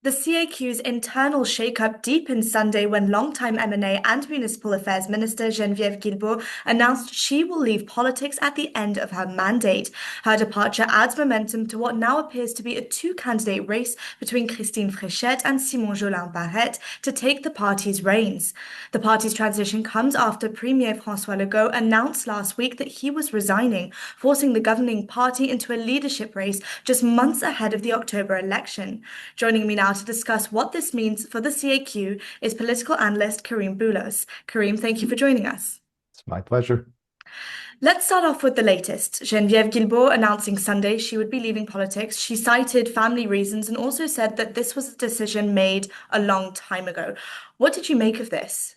The CAQ's internal shakeup deepened Sunday when longtime M&A and Municipal Affairs Minister Geneviève Guilbault announced she will leave politics at the end of her mandate. Her departure adds momentum to what now appears to be a two-candidate race between Christine Fréchette and Simon Jolin-Barrette to take the party's reins. The party's transition comes after Premier François Legault announced last week that he was resigning, forcing the governing party into a leadership race just months ahead of the October election. Joining me now to discuss what this means for the CAQ is political analyst Karim Boulos. Karim, thank you for joining us. It's my pleasure. Let's start off with the latest. Geneviève Guilbault announcing Sunday she would be leaving politics. She cited family reasons and also said that this was a decision made a long time ago. What did you make of this?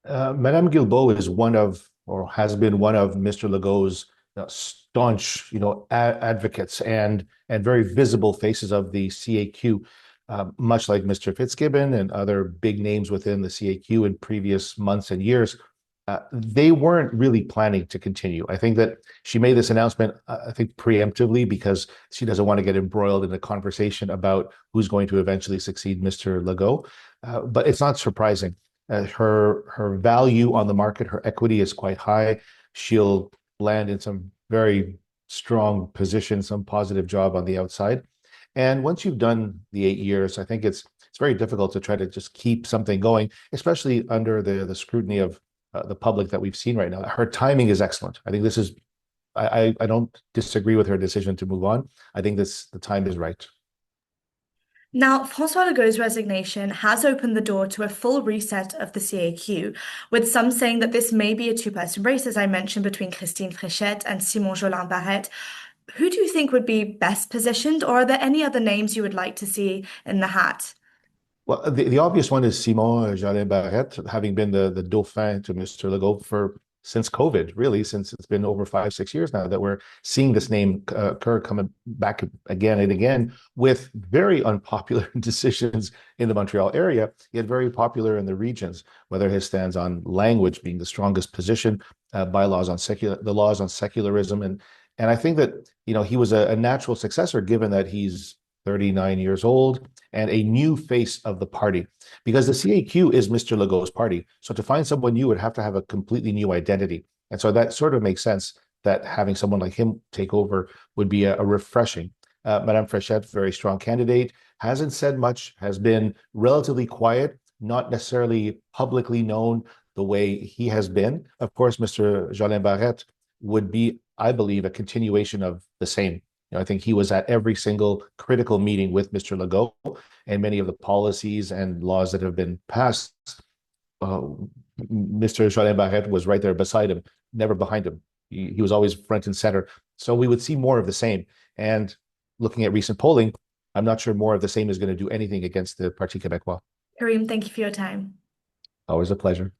Madame Guilbault is one of, or has been one of, Mr. Legault's staunch, advocates and very visible faces of the CAQ. Much like Mr. Fitzgibbon and other big names within the CAQ in previous months and years, they weren't really planning to continue. I think that she made this announcement, I think, preemptively because she doesn't want to get embroiled in a conversation about who's going to eventually succeed Mr. Legault. But it's not surprising. Her value on the market, her equity is quite high. She'll land in some very strong position, some positive job on the outside. And once you've done the 8 years, I think it's very difficult to try to just keep something going, especially under the scrutiny of the public that we've seen right now. Her timing is excellent. I think this is, I don't disagree with her decision to move on. I think the time is right. Now, François Legault's resignation has opened the door to a full reset of the CAQ, with some saying that this may be a two-person race, as I mentioned, between Christine Fréchette and Simon Jolin-Barrette. Who do you think would be best positioned, or are there any other names you would like to see in the hat? Well, the obvious one is Simon Jolin-Barrette, having been the dauphin to Mr. Legault since COVID, really, since it's been over 5, 6 years now that we're seeing this name occur, coming back again and again with very unpopular decisions in the Montreal area, yet very popular in the regions, whether his stands on language being the strongest position, bylaws on the laws on secularism. And I think that, he was a natural successor given that he's 39 years old and a new face of the party, because the CAQ is Mr. Legault's party. So to find someone new would have to have a completely new identity. And so that sort of makes sense that having someone like him take over would be a refreshing. Madame Fréchette, very strong candidate, hasn't said much, has been relatively quiet, not necessarily publicly known the way he has been. Of course, Mr. Jolin-Barrette would be, I believe, a continuation of the same. I think he was at every single critical meeting with Mr. Legault, and many of the policies and laws that have been passed, Mr. Jolin-Barrette was right there beside him, never behind him. He was always front and center. So we would see more of the same. And looking at recent polling, I'm not sure more of the same is going to do anything against the Parti Québécois. Karim, thank you for your time. Always a pleasure.